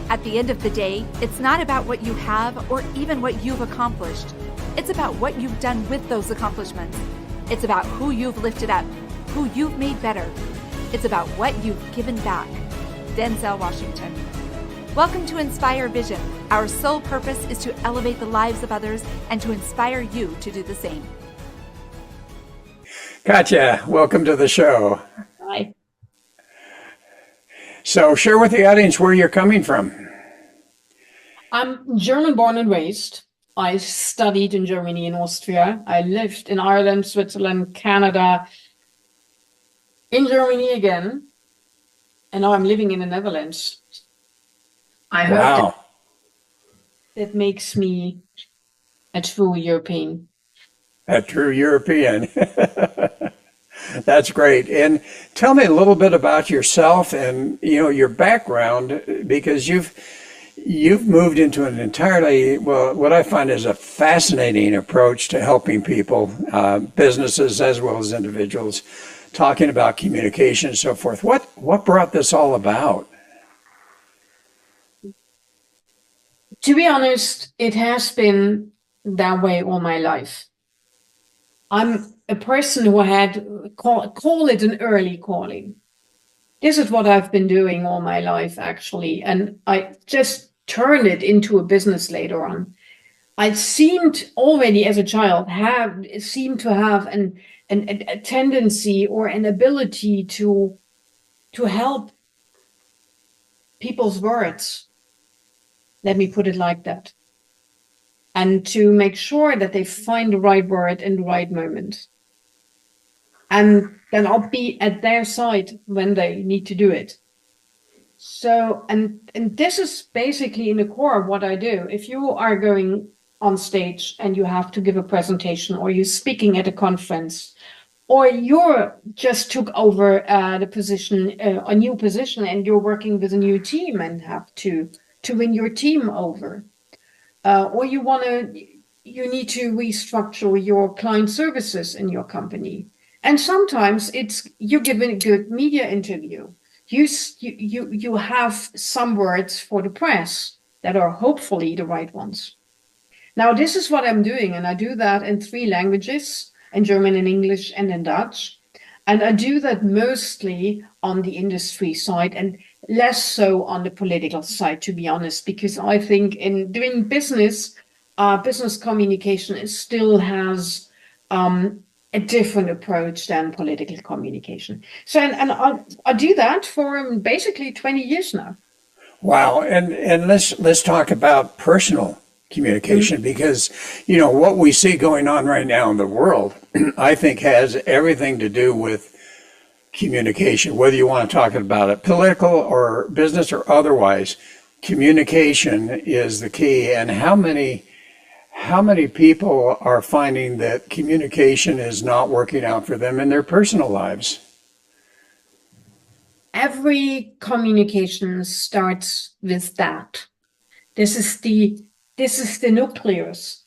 At the end of the day, it's not about what you have or even what you've accomplished. It's about what you've done with those accomplishments. It's about who you've lifted up, who you've made better. It's about what you've given back. Denzel Washington. Welcome to Inspire Vision. Our sole purpose is to elevate the lives of others and to inspire you to do the same. Katja, welcome to the show. Hi. So share with the audience where you're coming from. I'm German born and raised. I studied in Germany and Austria. I lived in Ireland, Switzerland, Canada, in Germany again. And now I'm living in the Netherlands. I hope that makes me a true European. A true European. That's great. And tell me a little bit about yourself and your background, because you've moved into an entirely, well, what I find is a fascinating approach to helping people, businesses as well as individuals, talking about communication and so forth. What brought this all about? To be honest, it has been that way all my life. I'm a person who had, call it an early calling. This is what I've been doing all my life, actually. And I just turned it into a business later on. I seemed already as a child seemed to have a tendency or an ability to help people's words. Let me put it like that. And to make sure that they find the right word in the right moment. And then I'll be at their side when they need to do it. So, and this is basically in the core of what I do. If you are going on stage and you have to give a presentation, or you're speaking at a conference, or you just took over the position, a new position, and you're working with a new team and have to win your team over. Or you need to restructure your client services in your company. And sometimes you're giving a good media interview. You have some words for the press that are hopefully the right ones. Now, this is what I'm doing, and I do that in 3 languages, in German, in English, and in Dutch. And I do that mostly on the industry side and less so on the political side, to be honest, because I think in doing business, business communication still has a different approach than political communication. So, and I do that for basically 20 years now. Wow. And let's talk about personal communication, because what we see going on right now in the world, I think has everything to do with communication, whether you want to talk about it political or business or otherwise. Communication is the key. And how many people are finding that communication is not working out for them in their personal lives? Every communication starts with that. This is the nucleus.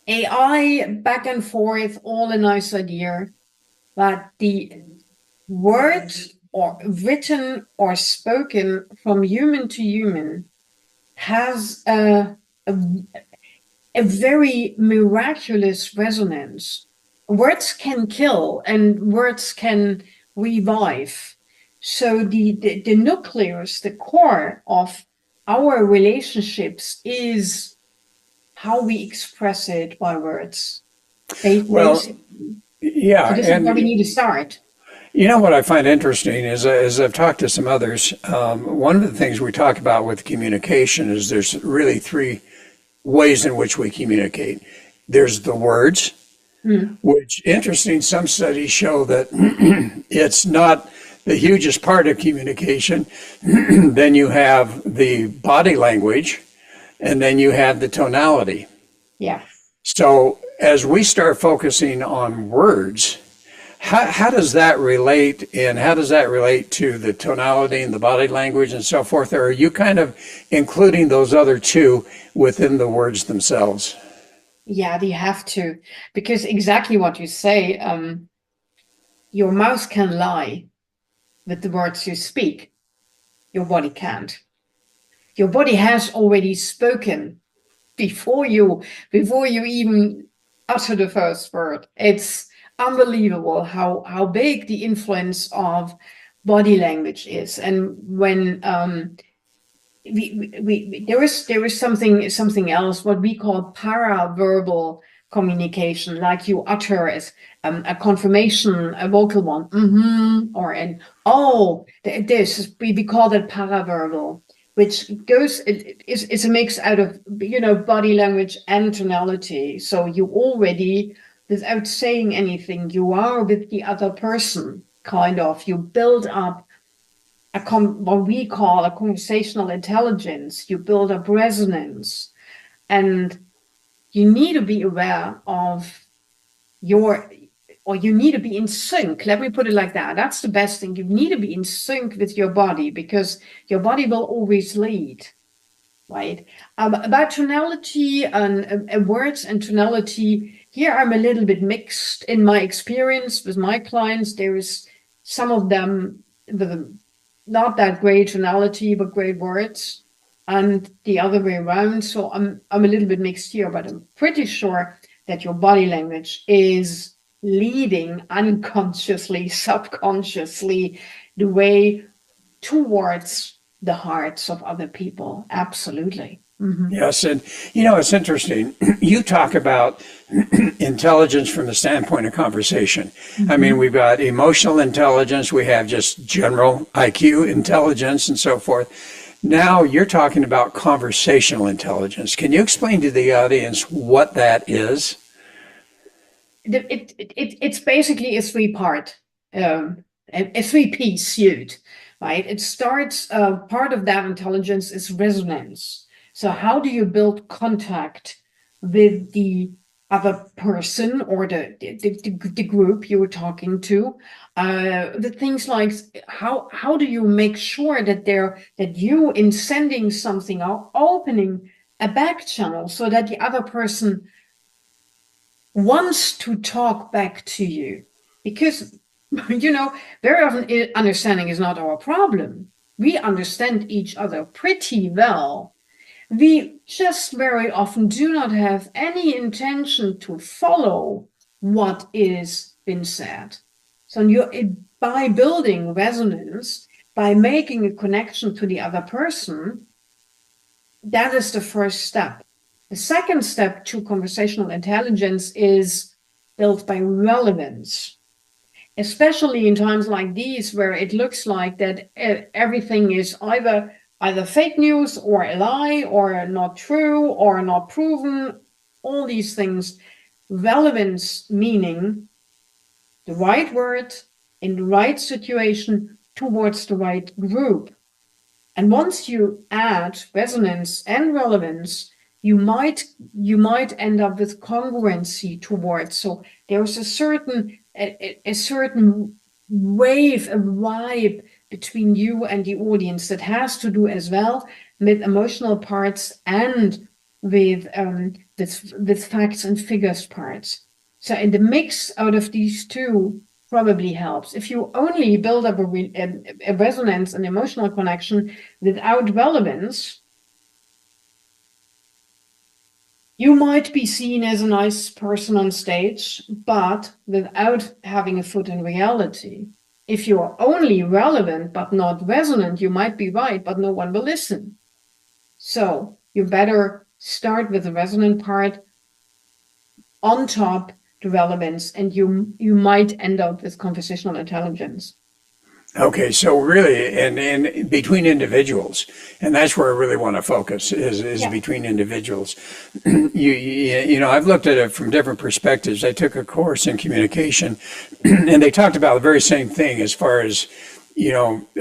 AI back and forth, all a nice idea, but the word or written or spoken from human to human has a very miraculous resonance. Words can kill and words can revive. So the nucleus, the core of our relationships is how we express it by words. Well, yeah. So this is where we need to start. What I find interesting is, as I've talked to some others, one of the things we talk about with communication is there's really 3 ways in which we communicate. There's the words, which, interesting, some studies show that it's not the hugest part of communication. Then you have the body language, and then you have the tonality. Yeah. So as we start focusing on words, how does that relate, and how does that relate to the tonality and the body language and so forth? Or are you kind of including those other 2 within the words themselves? Yeah, you have to, because exactly what you say, your mouth can lie with the words you speak. your body can't. Your body has already spoken before you even utter the first word. It's unbelievable how big the influence of body language is. And when there is something else, what we call paraverbal communication, like you utter as a confirmation, a vocal one, or an oh, this we call that paraverbal, which goes it's a mix out of body language and tonality. So you already, without saying anything, you are with the other person, kind of. You build up what we call a conversational intelligence. You build up resonance, and you need to be aware of you need to be in sync. Let me put it like that. That's the best thing. You need to be in sync with your body, because your body will always lead, right? About tonality and words and tonality, here I'm a little bit mixed in my experience with my clients. There is some of them with not that great tonality, but great words, and the other way around. So I'm a little bit mixed here, but I'm pretty sure that your body language is leading unconsciously, subconsciously, the way towards the hearts of other people. Absolutely. Mm-hmm. Yes, and it's interesting. You talk about intelligence from the standpoint of conversation. Mm-hmm. I mean, we've got emotional intelligence, we have just general IQ intelligence and so forth. Now you're talking about conversational intelligence. Can you explain to the audience what that is? It's basically a three-piece suit, right? It starts, part of that intelligence is resonance. So how do you build contact with the other person or the group you were talking to? The things like how do you make sure that you, in sending something, are opening a back channel so that the other person wants to talk back to you? Because very often understanding is not our problem. We understand each other pretty well. We just very often do not have any intention to follow what is been said. So by building resonance, by making a connection to the other person, that is the first step. The second step to conversational intelligence is built by relevance, especially in times like these, where it looks like that everything is either fake news or a lie or not true or not proven, all these things. Relevance meaning the right word in the right situation towards the right group. And once you add resonance and relevance, you might end up with congruency towards. So there's a certain wave, a vibe between you and the audience that has to do as well with emotional parts and with facts and figures parts. So in the mix out of these two probably helps. If you only build up a resonance and emotional connection without relevance, you might be seen as a nice person on stage, but without having a foot in reality. If you are only relevant but not resonant, you might be right, but no one will listen. So you better start with the resonant part, on top the relevance, and you might end up with conversational intelligence. Okay, so really, and between individuals, and that's where I really want to focus is between individuals. I've looked at it from different perspectives. I took a course in communication, and they talked about the very same thing as far as,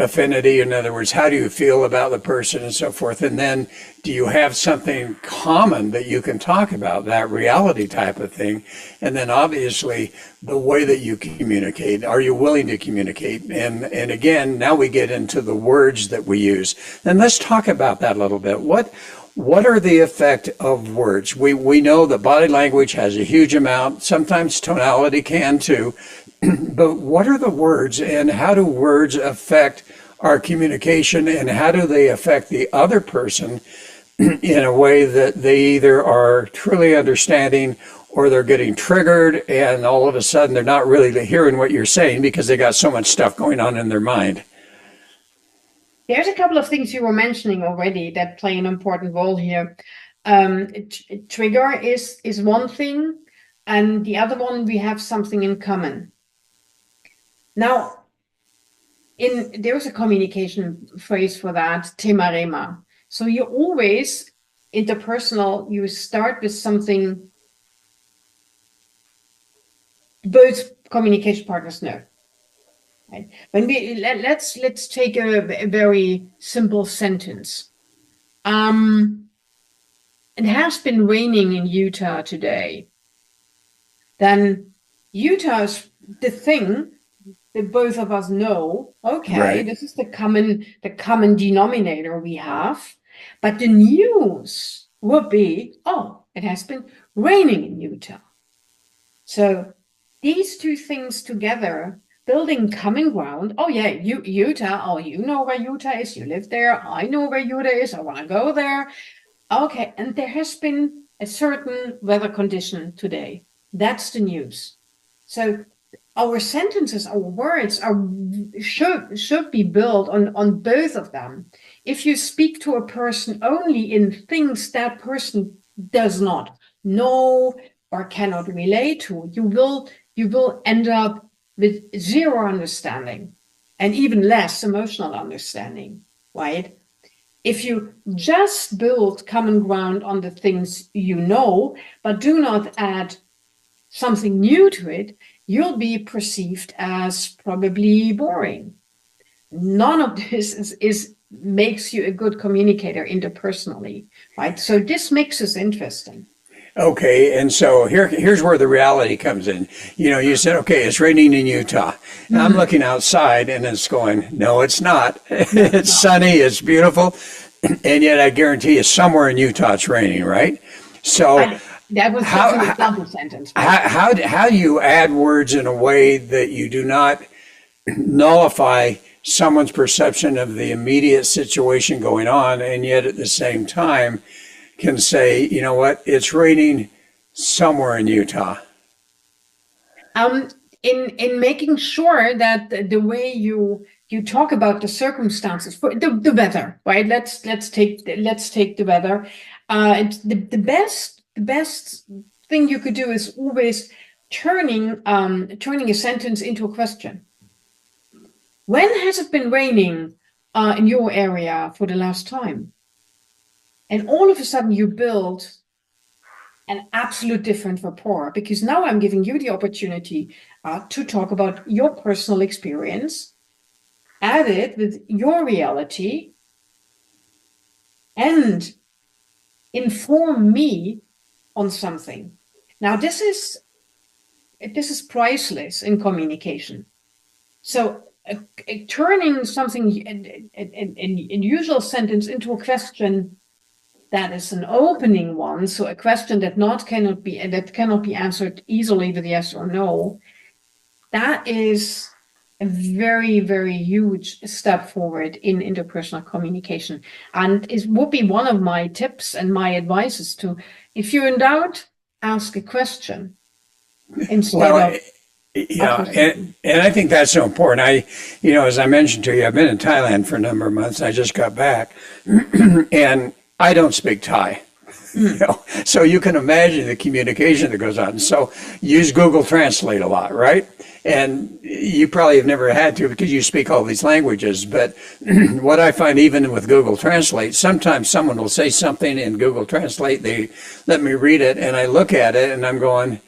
affinity. In other words, how do you feel about the person and so forth? And then do you have something common that you can talk about, that reality type of thing? And then obviously the way that you communicate, are you willing to communicate? And again, now we get into the words that we use. And let's talk about that a little bit. What are the effect of words? We know that body language has a huge amount. Sometimes tonality can too. But what are the words, and how do words affect our communication, and how do they affect the other person in a way that they either are truly understanding or they're getting triggered, and all of a sudden they're not really hearing what you're saying because they got so much stuff going on in their mind. There's a couple of things you were mentioning already that play an important role here. Trigger is one thing, and the other one, we have something in common. Now, there's a communication phrase for that, tema rema. So you always, interpersonal, you start with something both communication partners know. Right? When let's take a very simple sentence. It has been raining in Utah today. Then Utah is the thing that both of us know. Okay, right. This is the common denominator we have. But the news would be, oh, it has been raining in Utah. So these two things together, building common ground. Oh yeah, Utah. Oh, you know where Utah is. You live there. I know where Utah is. I want to go there. Okay, and there has been a certain weather condition today. That's the news. So our sentences, our words should be built on both of them. If you speak to a person only in things that person does not know or cannot relate to, you will end up with zero understanding and even less emotional understanding, right? If you just build common ground on the things you know, but do not add something new to it, you'll be perceived as probably boring. None of this makes you a good communicator interpersonally, right? So this makes us interesting. Okay, and so here's where the reality comes in. You know, you said, okay, it's raining in Utah. And I'm looking outside and it's going, no, it's not. It's sunny, it's beautiful, and yet I guarantee you somewhere in Utah it's raining, right? So that was just an example sentence. How do you add words in a way that you do not nullify someone's perception of the immediate situation going on, and yet at the same time can say, you know what, it's raining somewhere in Utah? In making sure that the way you talk about the circumstances for the weather, right? Let's take the weather. It's the best thing you could do is always turning a sentence into a question. When has it been raining in your area for the last time? And all of a sudden you build an absolute different rapport, because now I'm giving you the opportunity to talk about your personal experience, add it with your reality, and inform me on something. Now this is priceless in communication. So turning something in usual sentence into a question that is an opening one, so a question that cannot be answered easily with yes or no, that is a very, very huge step forward in interpersonal communication. And it would be one of my tips and my advices to, if you're in doubt, ask a question instead of. Yeah, and I think that's so important. As I mentioned to you, I've been in Thailand for a number of months. I just got back, and I don't speak Thai. So you can imagine the communication that goes on. So use Google Translate a lot, right? And you probably have never had to because you speak all these languages. But what I find, even with Google Translate, sometimes someone will say something in Google Translate, they let me read it, and I look at it and I'm going,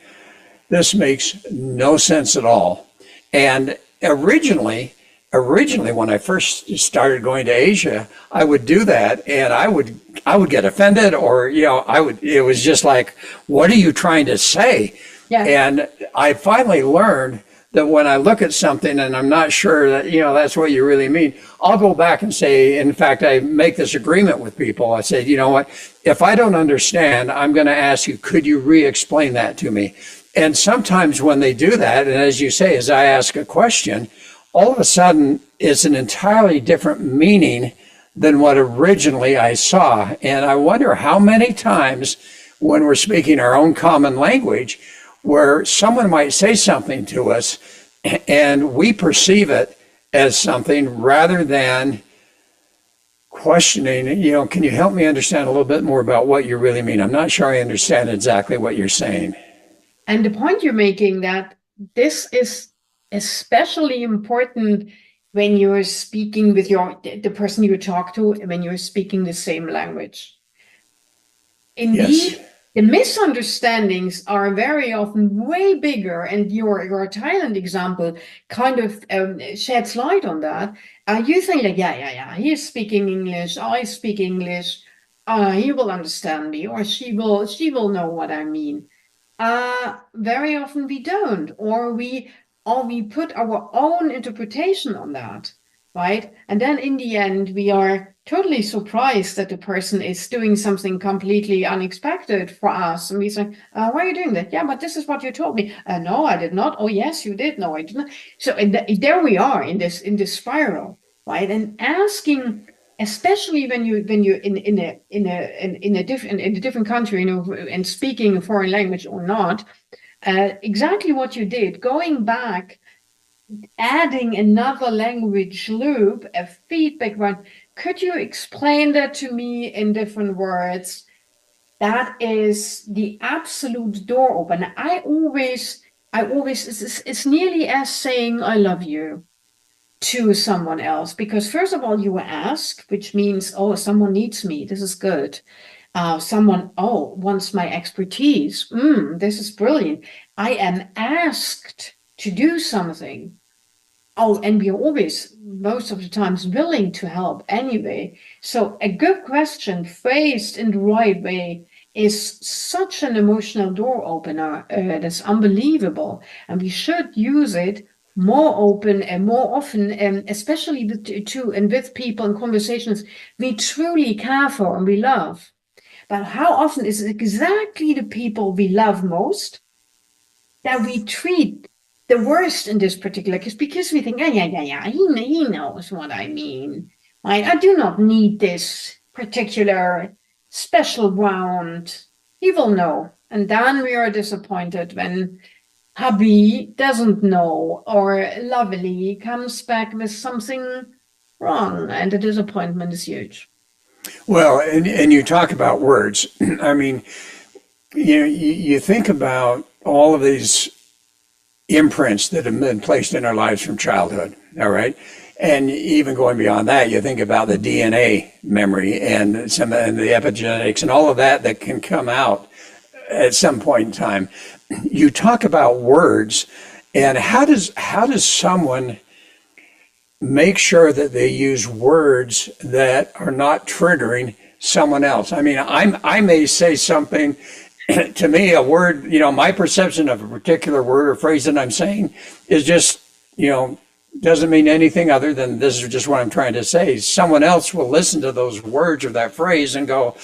this makes no sense at all. And originally when I first started going to Asia, I would do that, and I would get offended, or it was just like, what are you trying to say? Yeah. And I finally learned that when I look at something and I'm not sure that that's what you really mean, I'll go back and say, in fact, I make this agreement with people. I say, you know what, if I don't understand, I'm going to ask you, could you re-explain that to me? And sometimes when they do that, and as you say, as I ask a question, all of a sudden it's an entirely different meaning than what originally I saw. And I wonder how many times when we're speaking our own common language, where someone might say something to us and we perceive it as something rather than questioning, can you help me understand a little bit more about what you really mean? I'm not sure I understand exactly what you're saying. And the point you're making, that this is especially important when you're speaking with the person you talk to, when you're speaking the same language. Indeed, Yes. the misunderstandings are very often way bigger, and your Thailand example kind of sheds light on that. You think like, yeah, he's speaking English, I speak English, he will understand me, or she will know what I mean. Very often we don't, or we put our own interpretation on that, right? And then in the end, we are totally surprised that the person is doing something completely unexpected for us. And we say, why are you doing that? Yeah, but this is what you told me. No, I did not. Oh, yes, you did. No, I did not. So there we are in this spiral, right? And asking, especially when you're in a different country, and speaking a foreign language or not, exactly what you did, going back, adding another language loop, a feedback one. Could you explain that to me in different words? That is the absolute door opener. I always, it's nearly as saying I love you to someone else, because first of all, you ask, which means, oh, someone needs me. This is good. Someone, wants my expertise. This is brilliant. I am asked to do something. Oh, and we're always, most of the times, willing to help anyway. So a good question phrased in the right way is such an emotional door opener. That's unbelievable. And we should use it more open and more often, especially with people in conversations we truly care for and we love. But how often is it exactly the people we love most that we treat the worst in this particular case, because we think, yeah, he knows what I mean. I do not need this particular special round. He will know. And then we are disappointed when hubby doesn't know, or lovely comes back with something wrong, and the disappointment is huge. Well, and you talk about words. I mean, you think about all of these imprints that have been placed in our lives from childhood, all right? And even going beyond that, you think about the DNA memory and the epigenetics and all of that can come out at some point in time. You talk about words, and how does someone make sure that they use words that are not triggering someone else? I mean, I may say something to me, a word, my perception of a particular word or phrase that I'm saying is just, doesn't mean anything other than this is just what I'm trying to say. Someone else will listen to those words or that phrase and go,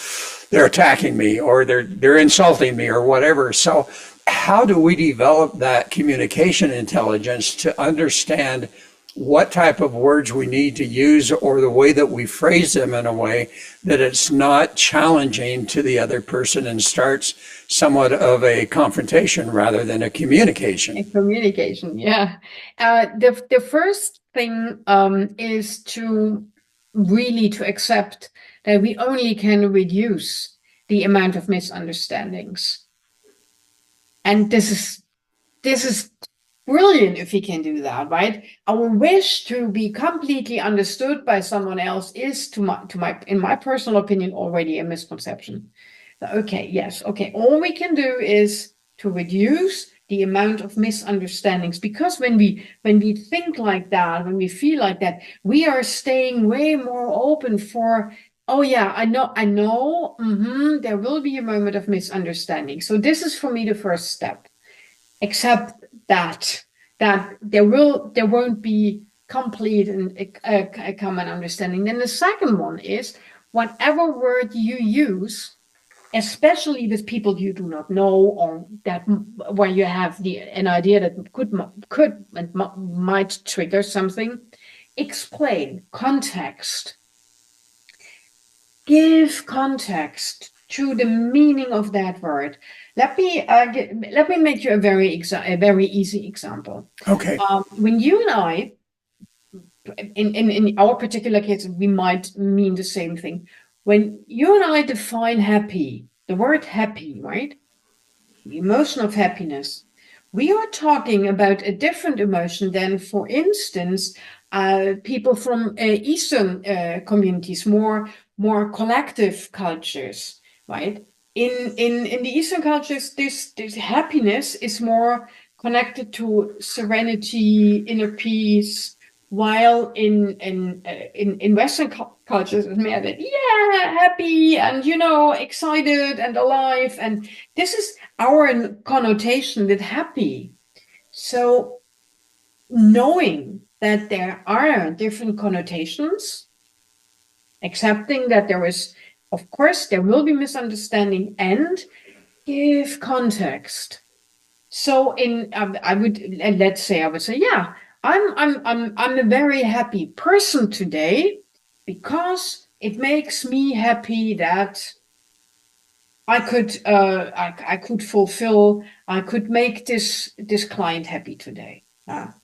they're attacking me, or they're insulting me, or whatever. So how do we develop that communication intelligence to understand what type of words we need to use, or the way that we phrase them in a way that it's not challenging to the other person and starts somewhat of a confrontation rather than a communication? A communication, yeah. The first thing is to really to accept that we only can reduce the amount of misunderstandings. And this is brilliant if we can do that, right? Our wish to be completely understood by someone else is, in my personal opinion, already a misconception. Okay, yes, okay. All we can do is to reduce the amount of misunderstandings, because when we think like that, when we feel like that, we are staying way more open for, oh yeah, I know, there will be a moment of misunderstanding. So this is for me the first step. Accept that there won't be complete and a common understanding. Then the second one is, whatever word you use, especially with people you do not know, or that where you have an idea that could and might trigger something, explain context. Give context to the meaning of that word. Let me make you a very easy example. Okay. When you and I, in our particular case, we might mean the same thing. When you and I define happy, the word happy, right? The emotion of happiness, we are talking about a different emotion than, for instance, people from Eastern communities, more collective cultures, right? In the Eastern cultures, this happiness is more connected to serenity, inner peace, while in Western cultures, it's more that, yeah, happy and, excited and alive. And this is our connotation with happy. So knowing that there are different connotations, accepting that of course, there will be misunderstanding, and give context. So I would say, yeah, I'm a very happy person today because it makes me happy that I could make this client happy today. And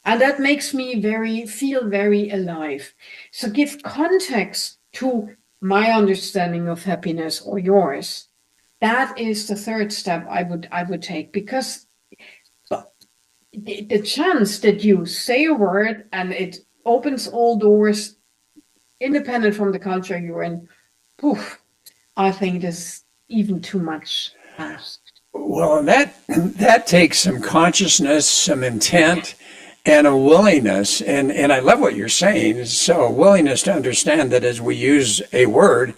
that makes me feel very alive. So give context to my understanding of happiness or yours. That is the third step I would take, because the chance that you say a word and it opens all doors, independent from the culture you're in, poof, I think this even too much asked. Well, and that takes some consciousness, some intent, and a willingness. And I love what you're saying. So a willingness to understand that as we use a word,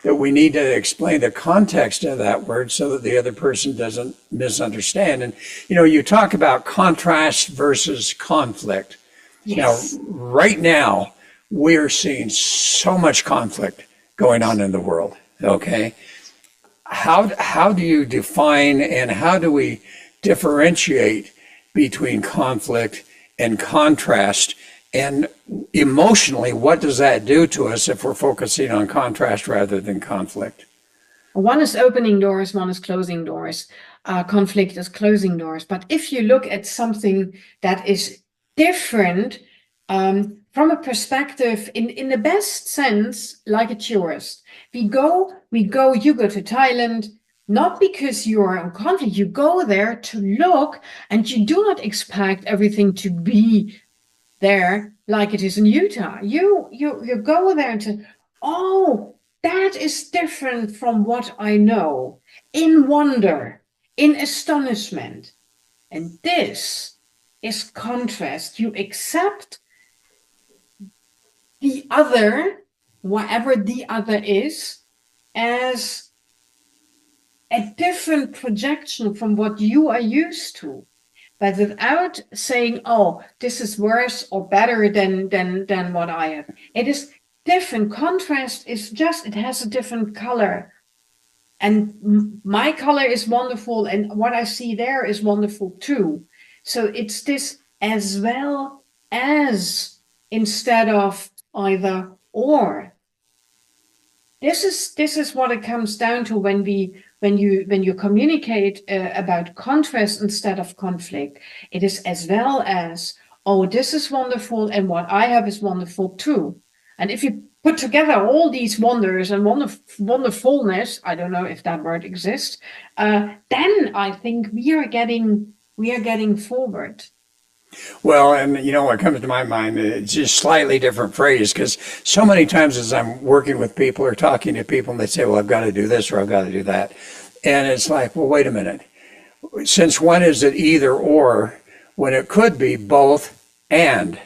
that we need to explain the context of that word so that the other person doesn't misunderstand. And, you talk about contrast versus conflict. Yes. Now, right now, we're seeing so much conflict going on in the world. Okay. How do you define and how do we differentiate between conflict and contrast? And emotionally, what does that do to us if we're focusing on contrast rather than conflict? One is opening doors, one is closing doors. Conflict is closing doors. But if you look at something that is different, from a perspective, in the best sense, like a tourist, you go to Thailand, not because you are in conflict, you go there to look, and you do not expect everything to be there like it is in Utah. You go there to, oh, that is different from what I know, in wonder, in astonishment. And this is contrast. You accept the other, whatever the other is, as a different projection from what you are used to, but without saying, oh, this is worse or better than what I have. It is different. Contrast is just, it has a different color. And my color is wonderful, and what I see there is wonderful too. So it's this as well as, instead of either or. This is what it comes down to when you communicate about contrast instead of conflict. It is as well as, oh, this is wonderful, and what I have is wonderful too. And if you put together all these wonders and wonderfulness, I don't know if that word exists, then I think we are getting forward. Well, and what comes to my mind, it's just slightly different phrase, because so many times as I'm working with people or talking to people and they say, well, I've got to do this or I've got to do that. And it's like, well, wait a minute. Since when is it either or when it could be both and?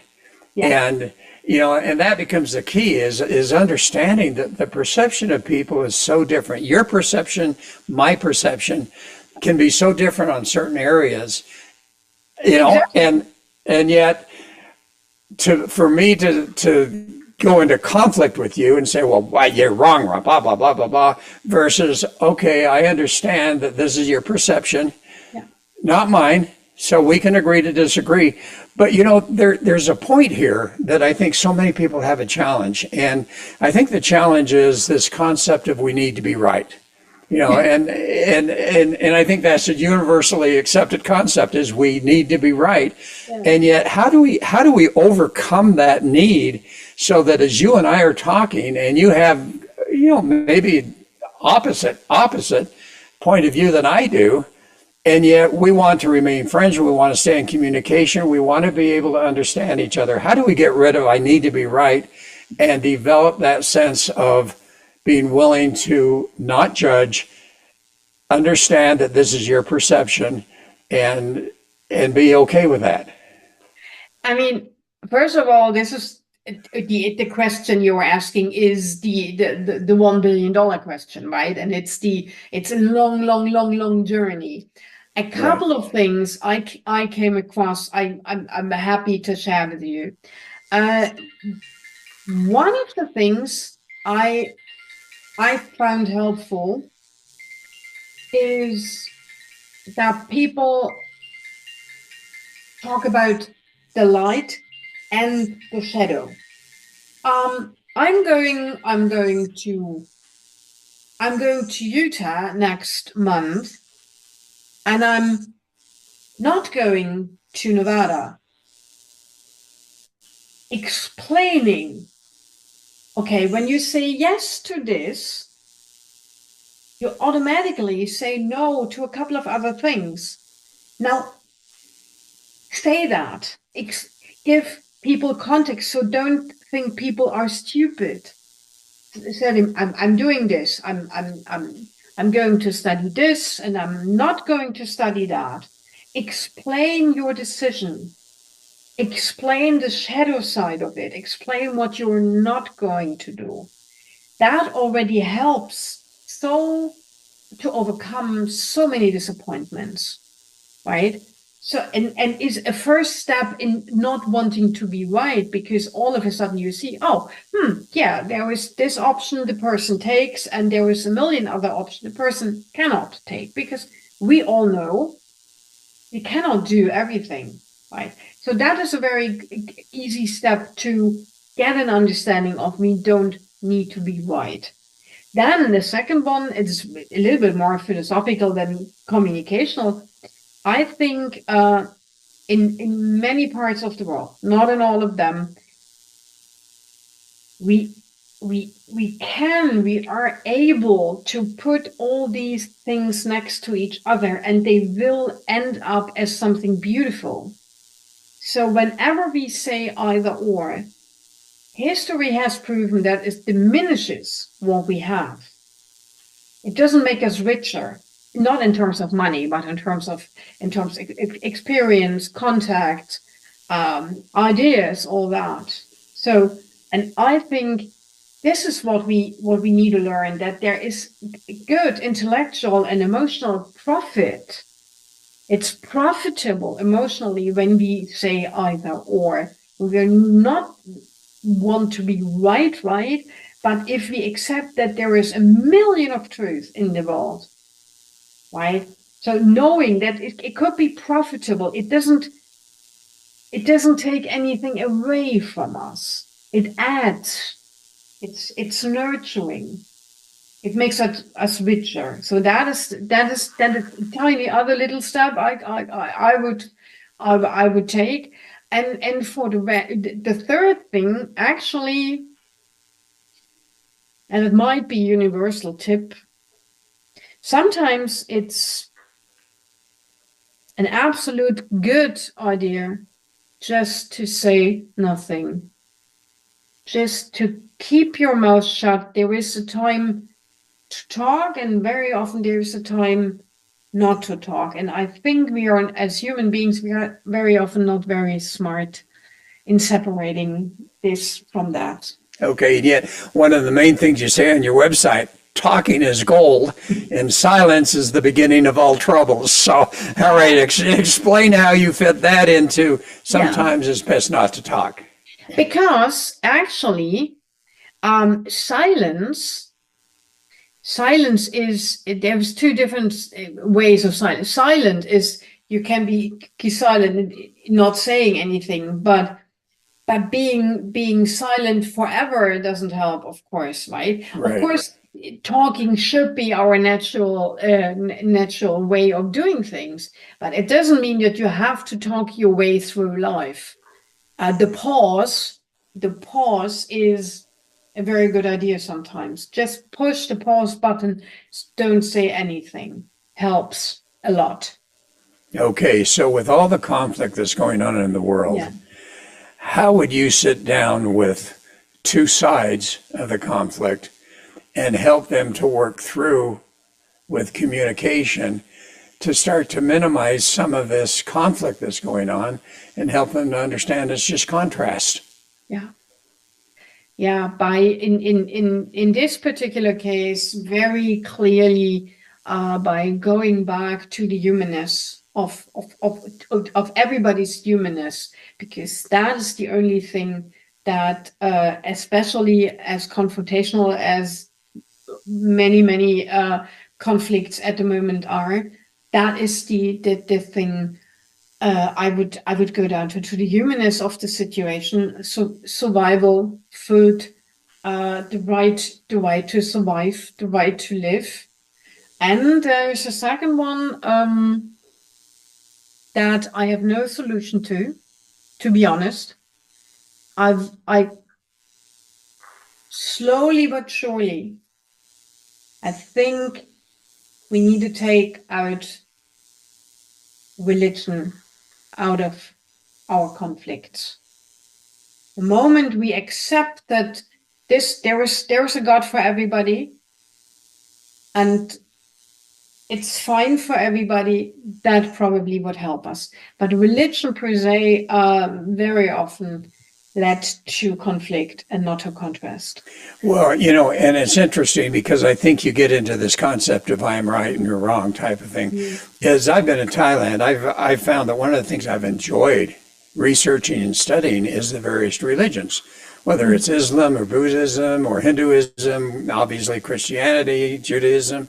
Yeah. And, and that becomes the key is understanding that the perception of people is so different. Your perception, my perception can be so different on certain areas, exactly. And yet, for me to go into conflict with you and say, well, why, you're wrong, blah, blah, blah, blah, blah, versus, okay, I understand that this is your perception, yeah. Not mine, So we can agree to disagree. But there's a point here that I think so many people have a challenge. And I think the challenge is this concept of we need to be right. And I think that's a universally accepted concept, is we need to be right. Yeah. And yet how do we overcome that need so that as you and I are talking and you have, maybe opposite point of view than I do, and yet we want to remain friends, we want to stay in communication, we want to be able to understand each other. How do we get rid of I need to be right and develop that sense of being willing to not judge, understand that this is your perception, and be okay with that? I mean, first of all, this is the question you're asking is the $1 billion question, right? And it's a long journey. A couple of things I came across, I'm happy to share with you. One of the things I found helpful is that people talk about the light and the shadow. I'm going to Utah next month, and I'm not going to Nevada. Explaining, okay, when you say yes to this, you automatically say no to a couple of other things. Now, say that. Give people context, so don't think people are stupid. Say, I'm doing this. I'm going to study this, and I'm not going to study that. Explain your decision. Explain the shadow side of it. Explain what you're not going to do. That already helps so to overcome so many disappointments, right? So, and is a first step in not wanting to be right, because all of a sudden you see, yeah, there is this option the person takes, and there is a million other options the person cannot take, because we all know we cannot do everything, right? So that is a very easy step to get an understanding of we don't need to be right. Then the second one, it's a little bit more philosophical than communicational. I think in many parts of the world, not in all of them, we are able to put all these things next to each other, and they will end up as something beautiful. So whenever we say either or, history has proven that it diminishes what we have. It doesn't make us richer, not in terms of money, but in terms of experience, contact, ideas, all that. So, and I think this is what we need to learn, that there is good intellectual and emotional profit. It's profitable emotionally when we say either or. We're not want to be right, but if we accept that there is a million of truth in the world, right? So knowing that it could be profitable, it doesn't take anything away from us. It adds. It's nurturing. It makes us richer. So that is a tiny other little step I would take. And for the third thing, actually, and it might be a universal tip, sometimes it's an absolute good idea just to say nothing, just to keep your mouth shut. There is a time to talk, and very often there is a time not to talk. And I think we are, as human beings, we are very often not very smart in separating this from that. Okay, and yet one of the main things you say on your website, talking is gold and silence is the beginning of all troubles. So, all right, explain how you fit that into sometimes it's best not to talk. Because actually, silence is, there's two different ways of silence. Silent is you can be silent and not saying anything, but being silent forever doesn't help, of course, right? Of Right. course, talking should be our natural way of doing things, but it doesn't mean that you have to talk your way through life. The pause is a very good idea sometimes. Just push the pause button, don't say anything. Helps a lot. Okay, so with all the conflict that's going on in the world, Yeah. how would you sit down with two sides of the conflict and help them to work through with communication to start to minimize some of this conflict that's going on and help them to understand it's just contrast? Yeah. Yeah, in this particular case, very clearly, by going back to the humanness of everybody's humanness, because that is the only thing that, especially as confrontational as many conflicts at the moment are, that is the thing. I would go down to the humanness of the situation. So survival, food, the right to survive, the right to live, and there's a second one that I have no solution to be honest. I slowly but surely, I think we need to take out religion out of our conflicts. The moment we accept that there is a God for everybody, and it's fine for everybody, that probably would help us. But religion per se very often led to conflict and not to contrast. Well, and it's interesting because I think you get into this concept of I'm right and you're wrong type of thing. As I've been in Thailand, I've found that one of the things I've enjoyed researching and studying is the various religions, whether it's Islam or Buddhism or Hinduism, obviously Christianity, Judaism,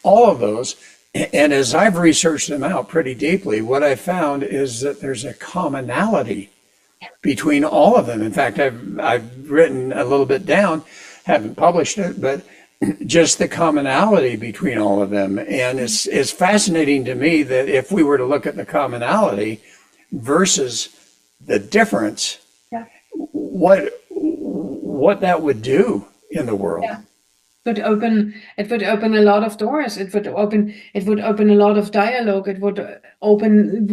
all of those. And as I've researched them out pretty deeply, what I found is that there's a commonality between all of them. In fact, I've written a little bit down, haven't published it, but just the commonality between all of them. And it's fascinating to me that if we were to look at the commonality versus the difference, Yeah. what that would do in the world. Yeah. It would open a lot of doors. It would open a lot of dialogue. It would open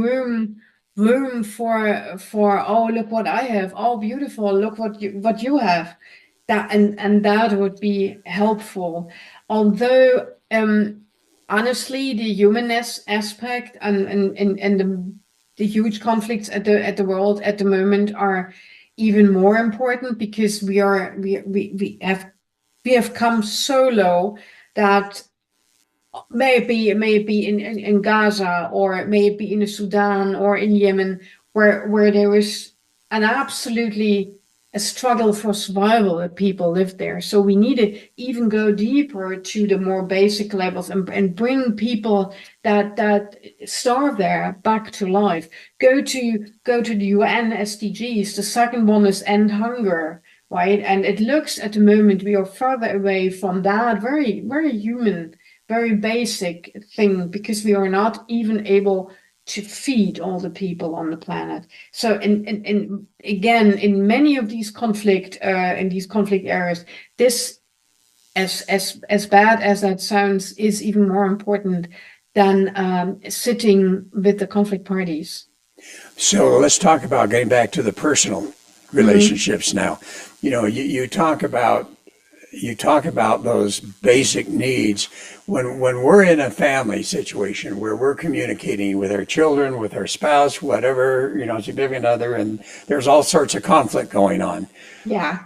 room for, oh, look what I have, oh, beautiful, look what you have. That and that would be helpful. Although honestly, the humanness aspect and the huge conflicts at the world at the moment are even more important, because we have come so low that maybe in Gaza, or maybe in Sudan or in Yemen, where there is an absolutely a struggle for survival that people live there. So we need to even go deeper to the more basic levels and bring people that starve there back to life. Go to the UN SDGs. The second one is end hunger, right? And it looks at the moment we are further away from that very, very human, very basic thing, because we are not even able to feed all the people on the planet. So, and again, in many of these conflict areas, this, as bad as that sounds, is even more important than sitting with the conflict parties. So let's talk about getting back to the personal relationships now. You talk about those basic needs when we're in a family situation where we're communicating with our children, with our spouse, whatever, significant other, and there's all sorts of conflict going on. Yeah.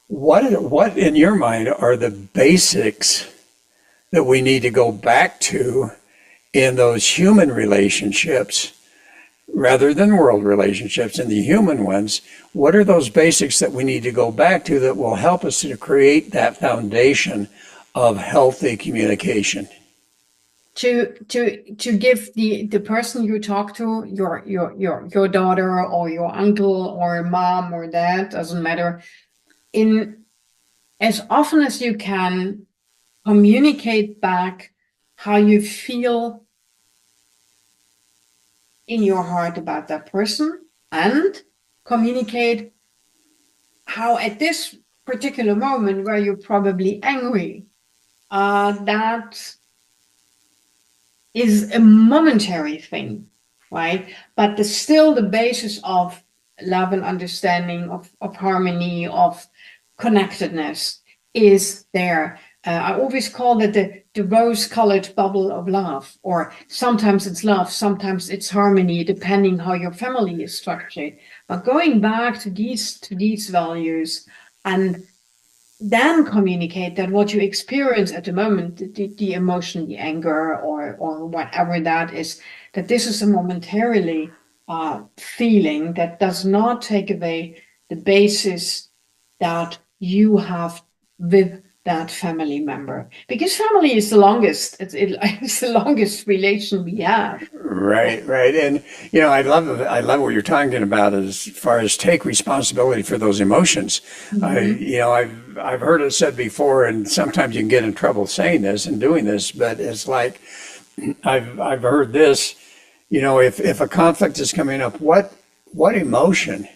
What in your mind are the basics that we need to go back to in those human relationships rather than world relationships, and the human ones? What are those basics that we need to go back to that will help us to create that foundation of healthy communication? to give the person you talk to, your daughter or your uncle or mom or dad, doesn't matter, in as often as you can, communicate back how you feel in your heart about that person, and communicate how at this particular moment where you're probably angry, that is a momentary thing, right? But still the basis of love and understanding, of harmony, of connectedness is there. I always call it the rose-colored bubble of love, or sometimes it's love, sometimes it's harmony, depending how your family is structured. But going back to these values, and then communicate that what you experience at the moment, the emotion, the anger, or whatever that is, that this is a momentarily feeling that does not take away the basis that you have with that family member, because family is the longest, it's the longest relation we have. Right, right. And I love what you're talking about as far as take responsibility for those emotions. I've heard it said before, and sometimes you can get in trouble saying this and doing this, but it's like I've heard this, if a conflict is coming up, what emotion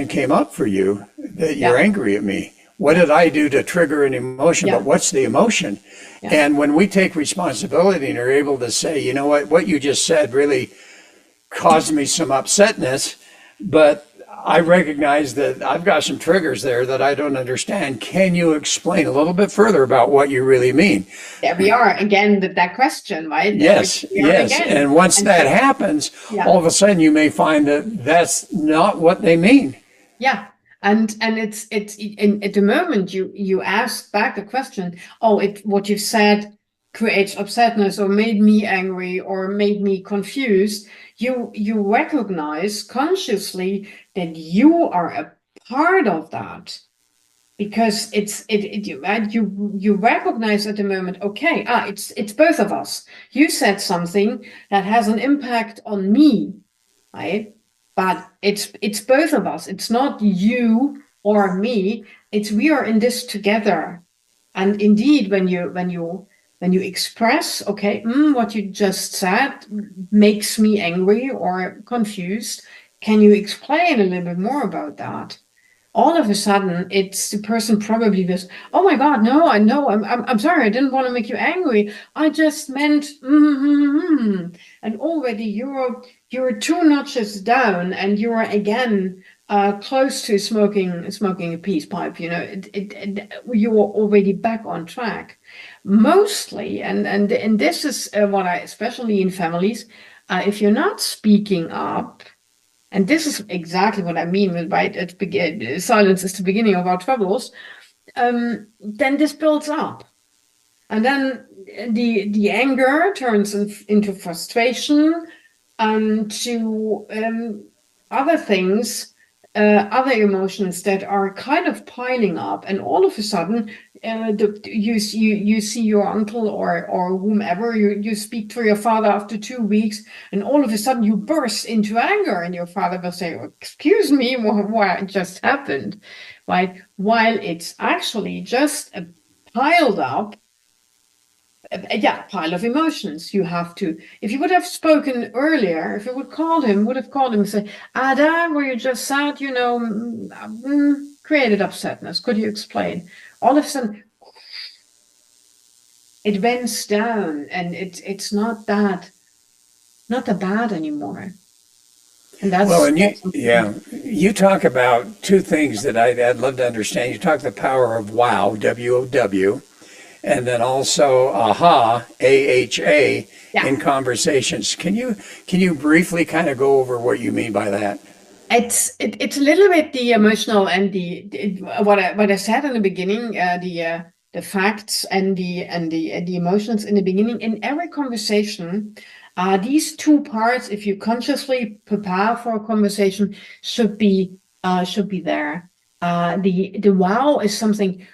came up for you that you're angry at me? What did I do to trigger an emotion? But what's the emotion? And when we take responsibility and are able to say, you know what you just said really caused me some upsetness, but I recognize that I've got some triggers there that I don't understand. Can you explain a little bit further about what you really mean? There we are again, that question, right? Yes. And once that happens, all of a sudden you may find that that's not what they mean. Yeah. And it's at the moment you ask back the question, what you said creates upsetness or made me angry or made me confused. You recognize consciously that you are a part of that, because you recognize at the moment, okay, it's both of us. You said something that has an impact on me, right? But it's both of us. It's not you or me. It's we are in this together. And indeed, when you express, okay, what you just said makes me angry or confused. Can you explain a little bit more about that? All of a sudden, it's the person probably goes, oh my God, no, I know, I'm sorry, I didn't want to make you angry. I just meant, and already you're 2 notches down, and you're again close to smoking a peace pipe. You're already back on track. Mostly, and this is what I, especially in families, if you're not speaking up. And this is exactly what I mean with silence is the beginning of our troubles. Then this builds up, and then the anger turns into frustration, and to other things, other emotions that are kind of piling up, and all of a sudden, you see your uncle or whomever, you speak to your father after 2 weeks, and all of a sudden you burst into anger, and your father will say, excuse me, what just happened, right? While it's actually just a piled up pile of emotions. You have to, if you would have spoken earlier, if you would have called him and say, Ada, where you just sat, created upsetness. Could you explain? All of a sudden, it vents down, and it's not that bad anymore. And that's well, and you talk about 2 things that I'd love to understand. You talk the power of WOW, W-O-W, and then also AHA, A-H-A, in conversations. Can you briefly kind of go over what you mean by that? It's a little bit the emotional and what I said in the beginning, the facts and the emotions in the beginning. In every conversation, these 2 parts, if you consciously prepare for a conversation, should be there. The wow is something.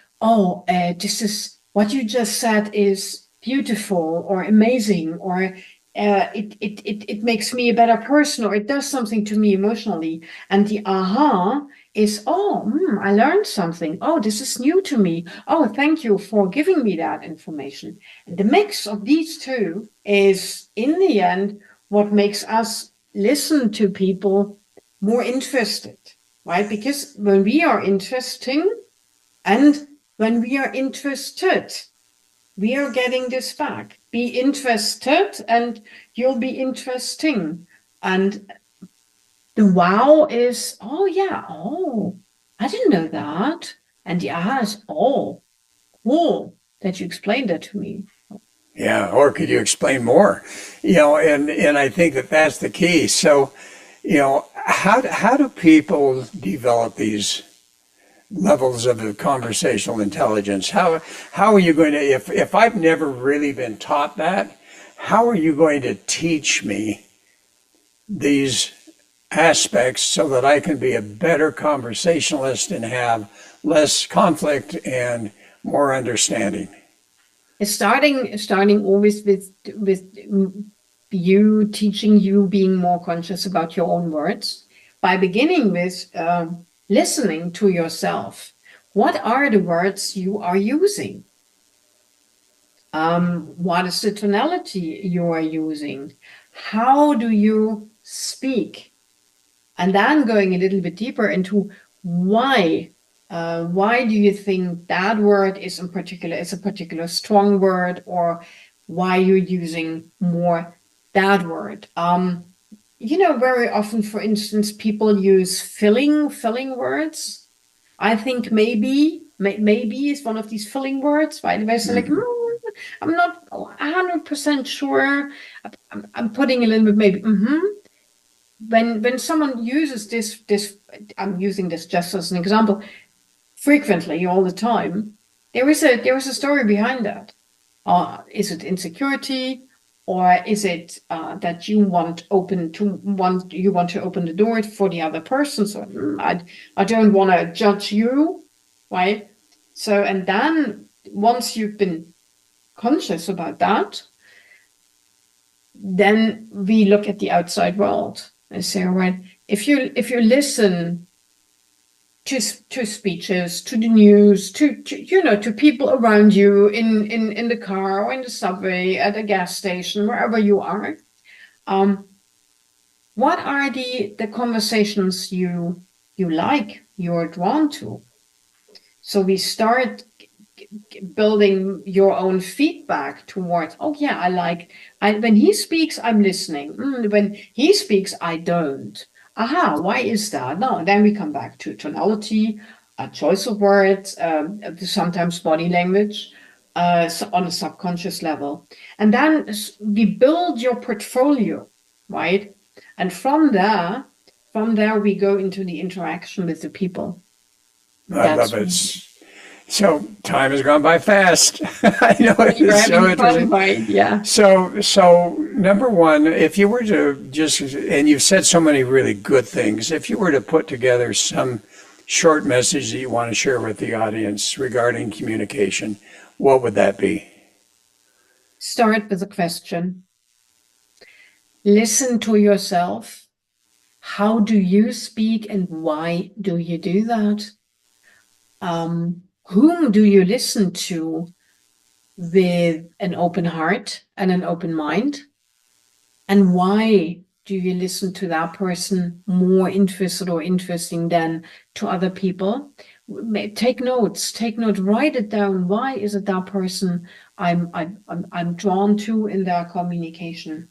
This is what you just said is beautiful or amazing, or it makes me a better person, or it does something to me emotionally. And the aha is, oh, I learned something. Oh, this is new to me. Oh, thank you for giving me that information. And the mix of these two is, in the end, what makes us listen to people more interested, right? Because when we are interesting and when we are interested, we are getting this back. Be interested and you'll be interesting. And the wow is, oh yeah, oh, I didn't know that. And the aha is, oh, cool that you explained that to me. Yeah, or could you explain more? And I think that that's the key. So, how do people develop these levels of the conversational intelligence? How are you going to, if I've never really been taught that, how are you going to teach me these aspects so that I can be a better conversationalist and have less conflict and more understanding? It's starting always with you teaching you being more conscious about your own words by beginning with listening to yourself. What are the words you are using? What is the tonality you are using? How do you speak? And then going a little bit deeper into why. Why do you think that word is a particular strong word, or why you're using more that word? Very often, for instance, people use filling words. I think maybe is one of these filling words, right? Where it's like, I'm not 100% sure. I'm putting a little bit maybe. When someone uses this, I'm using this just as an example, frequently, all the time, there is a story behind that. Is it insecurity, or is it that you want to open the door for the other person? So I don't want to judge you, right? So, and then once you've been conscious about that, then we look at the outside world and say, all right, if you listen to speeches, to the news, to people around you in the car or in the subway, at a gas station, wherever you are, what are the conversations you're drawn to? So we start building your own feedback towards, oh yeah, when he speaks, I'm listening. When he speaks, I don't. Aha, why is that? No, then we come back to tonality, a choice of words, sometimes body language, so on a subconscious level. And then we build your portfolio, right? And from there we go into the interaction with the people. I love it. So time has gone by fast. I know it is so interesting. Yeah. So number one, if you were to and you've said so many really good things, if you were to put together some short message that you want to share with the audience regarding communication, what would that be? Start with a question. Listen to yourself. How do you speak and why do you do that? Whom do you listen to with an open heart and an open mind? And why do you listen to that person more interested or interesting than to other people? Take notes, write it down. Why is it that person I'm drawn to in their communication?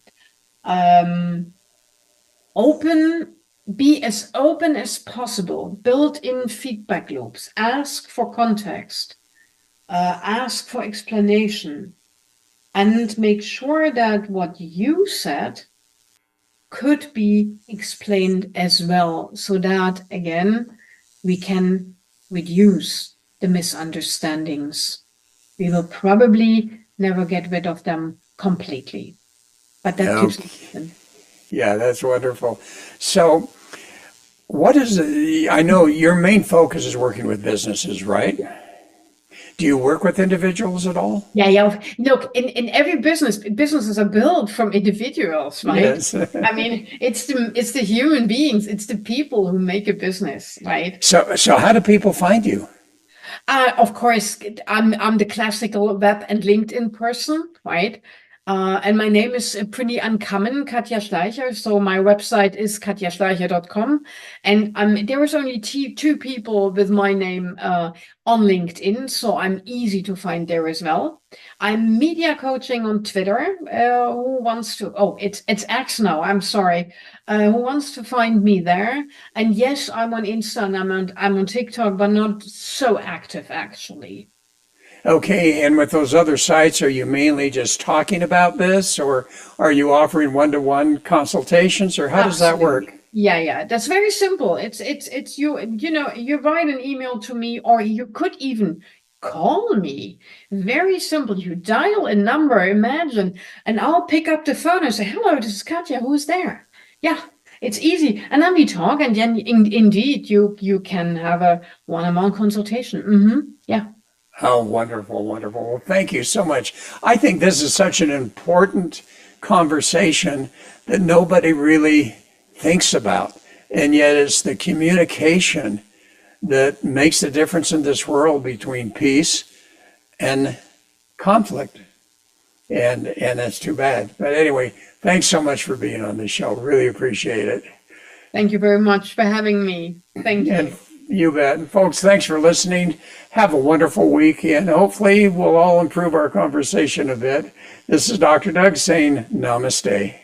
Be as open as possible. Build in feedback loops. Ask for context. Ask for explanation. And make sure that what you said could be explained as well, so that, again, we can reduce the misunderstandings. We will probably never get rid of them completely, but that keeps them. Yeah, that's wonderful. So I know your main focus is working with businesses, right? Do you work with individuals at all? Yeah. Look, in every businesses are built from individuals, right? Yes. I mean, it's the human beings, it's the people who make a business, right? So how do people find you? Of course, I'm the classical web and LinkedIn person, right? And my name is pretty uncommon, Katja Schleicher. So my website is katjaschleicher.com. And there is only two people with my name on LinkedIn, so I'm easy to find there as well. I'm media coaching on Twitter. Who wants to? Oh, it's X now. I'm sorry. Who wants to find me there? And yes, I'm on Insta and I'm on TikTok, but not so active actually. Okay, and with those other sites, are you mainly just talking about this, or are you offering one-to-one consultations, or how does that work? Yeah. That's very simple. It's you write an email to me, or you could even call me. Very simple. You dial a number, imagine, and I'll pick up the phone and say, "Hello, this is Katja. Who's there?" Yeah, it's easy. And then we talk, and then indeed you can have a one-on-one consultation. Yeah. Oh, wonderful, wonderful. Well, thank you so much. I think this is such an important conversation that nobody really thinks about. And yet it's the communication that makes the difference in this world between peace and conflict. And that's too bad. But anyway, thanks so much for being on the show. Really appreciate it. Thank you very much for having me. Thank you. And you bet. And folks, thanks for listening. Have a wonderful week, and hopefully we'll all improve our conversation a bit. This is Dr. Doug saying namaste.